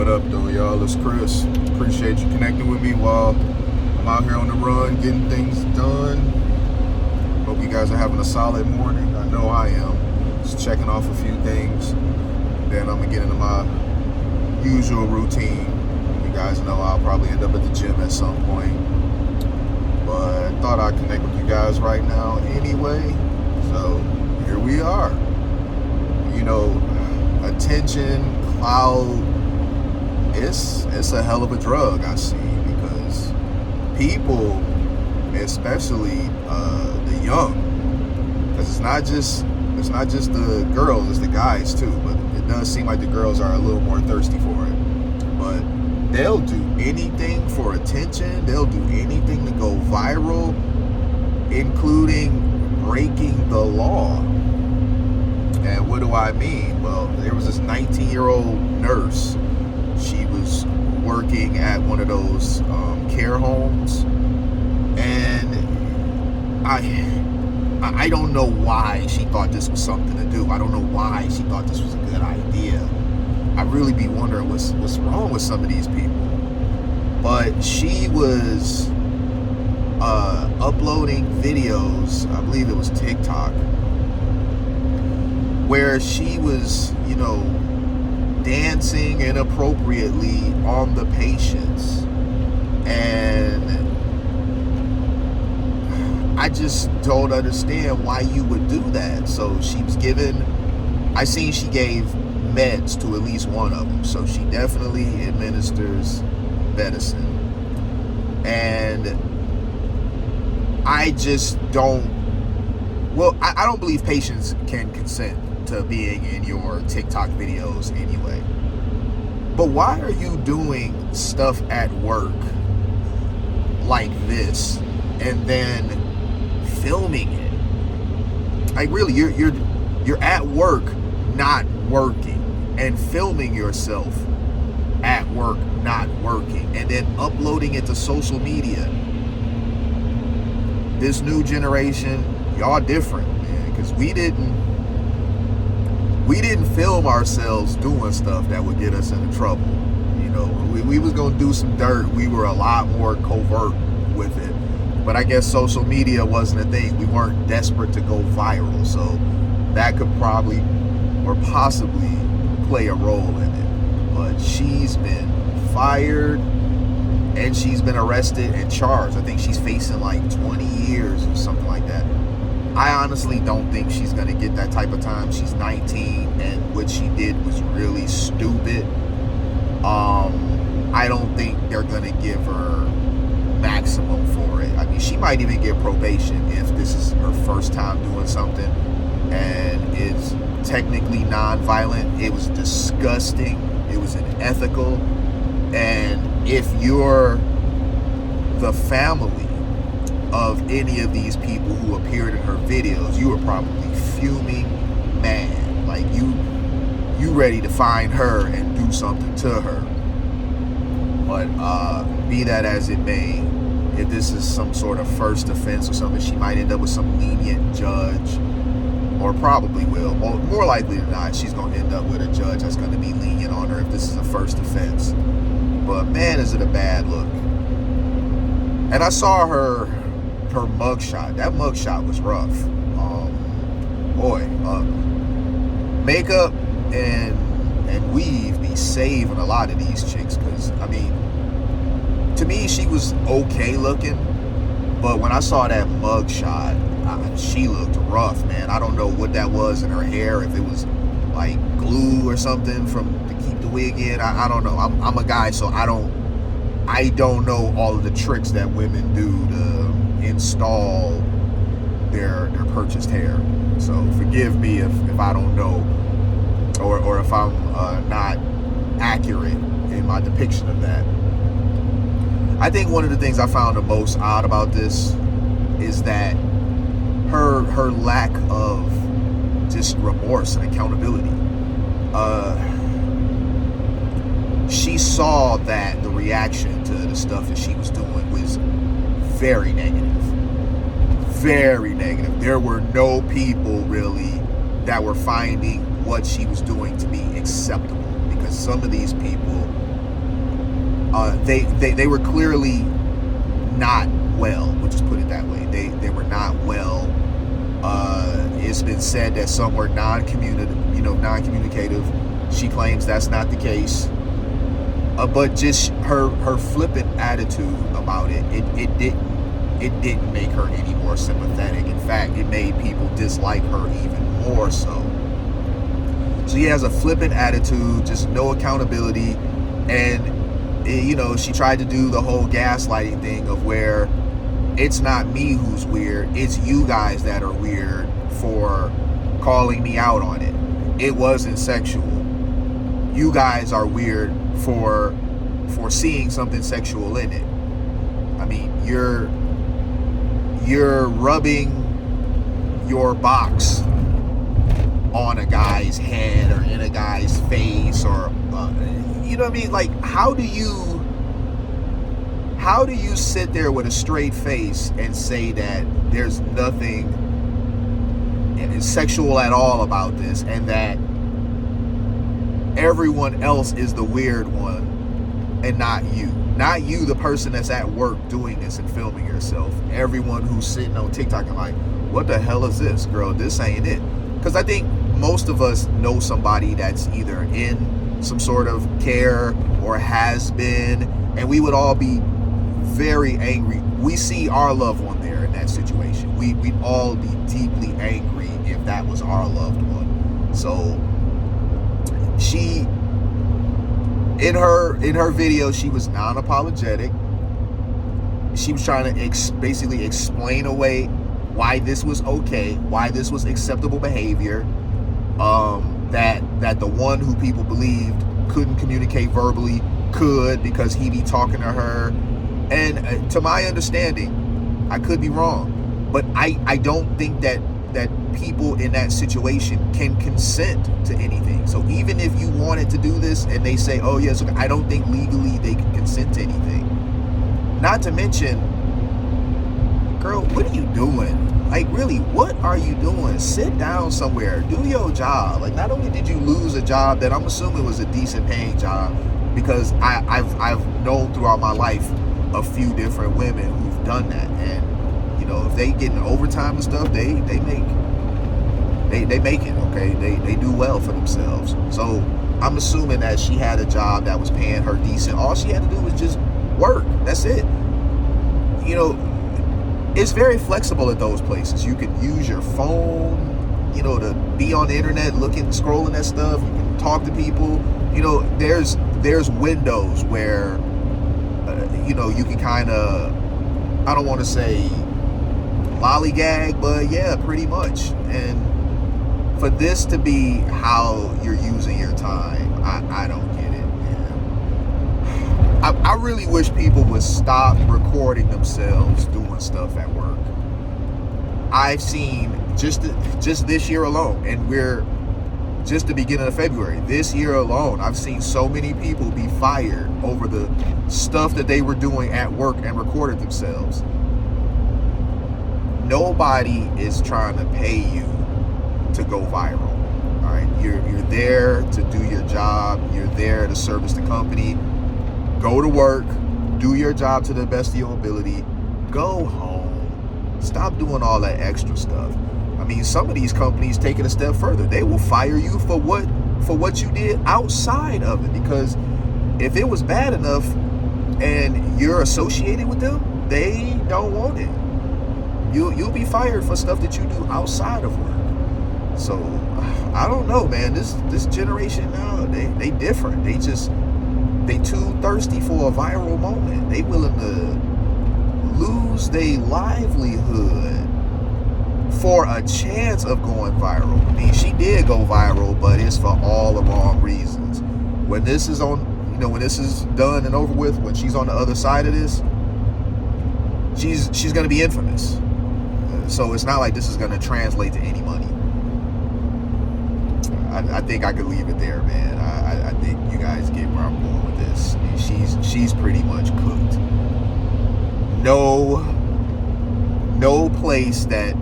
up though, y'all? It's Chris. Appreciate you connecting with me while I'm out here on the run getting things done. Hope you guys are having a solid morning. I know I am. Just checking off a few things. Then I'm gonna get into my usual routine. You guys know I'll probably end up at the gym at some point. But I thought I'd connect with you guys right now anyway. So here we are. You know, attention, cloud, it's a hell of a drug, I see, because people, especially the young, because it's not just the girls, it's the guys too, but it does seem like the girls are a little more thirsty for it. But they'll do anything for attention, they'll do anything to go viral, including breaking the law. And what do I mean? Well, there was this 19-year-old nurse. She was working at one of those care homes, and I don't know why she thought this was something to do. I don't know why she thought this was a good idea. I really be wondering what's wrong with some of these people. But she was uploading videos, I believe it was TikTok, where she was, dancing inappropriately on the patients. And I just don't understand why you would do that. So she was given, I seen she gave meds to at least one of them. So she definitely administers medicine. And I just don't, I don't believe patients can consent to being in your TikTok videos anyway. But why are you doing stuff at work like this and then filming it? Like, really, you're at work not working, and filming yourself at work not working, and then uploading it to social media. This new generation, y'all different, man, because we didn't film ourselves doing stuff that would get us into trouble. We was gonna do some dirt. We were a lot more covert with it. But I guess social media wasn't a thing. We weren't desperate to go viral, so that could probably or possibly play a role in it. But she's been fired and she's been arrested and charged. I think she's facing like 20 years or something like that. I honestly don't think she's going to get that type of time. She's 19, and what she did was really stupid. I don't think they're going to give her maximum for it. I mean, she might even get probation if this is her first time doing something and it's technically non-violent. It was disgusting. It was unethical. And if you're the family of any of these people who appeared in her videos, you were probably fuming mad. Like, you ready to find her and do something to her. But be that as it may, if this is some sort of first offense or something, she might end up with some lenient judge, or probably will. More likely than not, she's going to end up with a judge that's going to be lenient on her if this is a first offense. But man, is it a bad look. And I saw her mugshot. That mugshot was rough. Makeup and weave be saving a lot of these chicks, because I mean, to me she was okay looking, but when I saw that mugshot, she looked rough, man. I don't know what that was in her hair, if it was like glue or something to keep the wig in. I don't know. I'm a guy, so I don't know all of the tricks that women do to install their purchased hair. So forgive me if I don't know, or if I'm not accurate in my depiction of that. I think one of the things I found the most odd about this is that her lack of just remorse and accountability. She saw that the reaction to the stuff that she was doing was very negative. Very negative. There were no people really that were finding what she was doing to be acceptable, because some of these people They were clearly not well. We'll just put it that way. They were not well. It's been said that some were non-communicative. She claims that's not the case. But just her flippant attitude about it didn't make her any more sympathetic. In fact, it made people dislike her even more so. She has a flippant attitude, just no accountability, and she tried to do the whole gaslighting thing of where it's not me who's weird, it's you guys that are weird for calling me out on it. It wasn't sexual. You guys are weird for seeing something sexual in it. I mean, you're rubbing your box on a guy's head or in a guy's face, or you know what I mean? Like, how do you sit there with a straight face and say that there's nothing sexual at all about this, and that everyone else is the weird one and not you the person that's at work doing this and filming yourself? Everyone who's sitting on TikTok and like, what the hell is this, girl? This ain't it. Because I think most of us know somebody that's either in some sort of care or has been, and we would all be very angry. We see our loved one there in that situation. We'd all be deeply angry if that was our loved one. So she, in her video, she was non-apologetic. She was trying to basically explain away why this was okay, why this was acceptable behavior, that the one who people believed couldn't communicate verbally could, because he be talking to her. And to my understanding, I could be wrong, but I don't think that people in that situation can consent to anything. So even if you wanted to do this and they say, oh yes, I don't think legally they can consent to anything. Not to mention, girl, what are you doing? Like, really, what are you doing? Sit down somewhere, do your job. Like, not only did you lose a job that I'm assuming was a decent paying job, because I've known throughout my life a few different women who've done that, and if they get in overtime and stuff, they make it, okay? They do well for themselves. So I'm assuming that she had a job that was paying her decent. All she had to do was just work. That's it. It's very flexible at those places. You can use your phone, to be on the internet, scrolling at stuff. You can talk to people. There's windows where, you can kind of, I don't want to say lollygag, but yeah, pretty much. And for this to be how you're using your time, I don't get it, man. I really wish people would stop recording themselves doing stuff at work. I've seen just this year alone, and we're just the beginning of February. This year alone, I've seen so many people be fired over the stuff that they were doing at work and recorded themselves. Nobody is trying to pay you to go viral. All right, you're there to do your job. You're there to service the company. Go to work, do your job to the best of your ability. Go home. Stop doing all that extra stuff. I mean, some of these companies take it a step further. They will fire you for what you did outside of it, because if it was bad enough and you're associated with them, they don't want it. You'll be fired for stuff that you do outside of work. So I don't know, man. This generation now, they different. They too thirsty for a viral moment. They willing to lose their livelihood for a chance of going viral. I mean, she did go viral, but it's for all the wrong reasons. When this is when this is done and over with, when she's on the other side of this, she's going to be infamous. So it's not like this is going to translate to any money. I think I could leave it there, man. I think you guys get where I'm going with this. I mean, she's pretty much cooked. No place that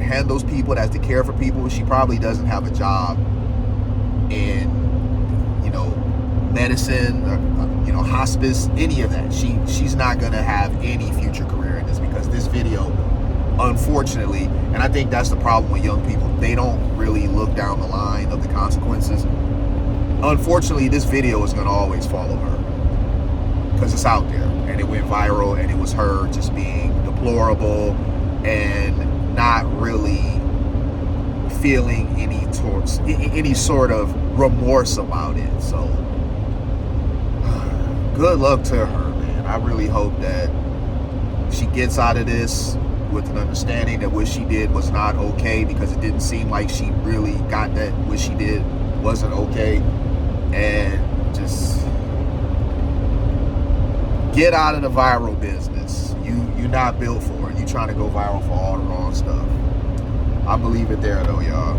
handles people, that's to care for people. She probably doesn't have a job in medicine, hospice, any of that. She's not gonna have any future career in this, because this video, unfortunately, and I think that's the problem with young people, they don't really look down the line of the consequences. Unfortunately, this video is gonna always follow her, because it's out there, and it went viral, and it was her just being deplorable and not really feeling any sort of remorse about it. So good luck to her, man. I really hope that she gets out of this with an understanding that what she did was not okay, because it didn't seem like she really got that what she did wasn't okay. And just get out of the viral business. You're not built for it. You're trying to go viral for all the wrong stuff. I believe it there though, y'all.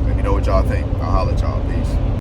Let me know what y'all think. I'll holler at y'all. Peace.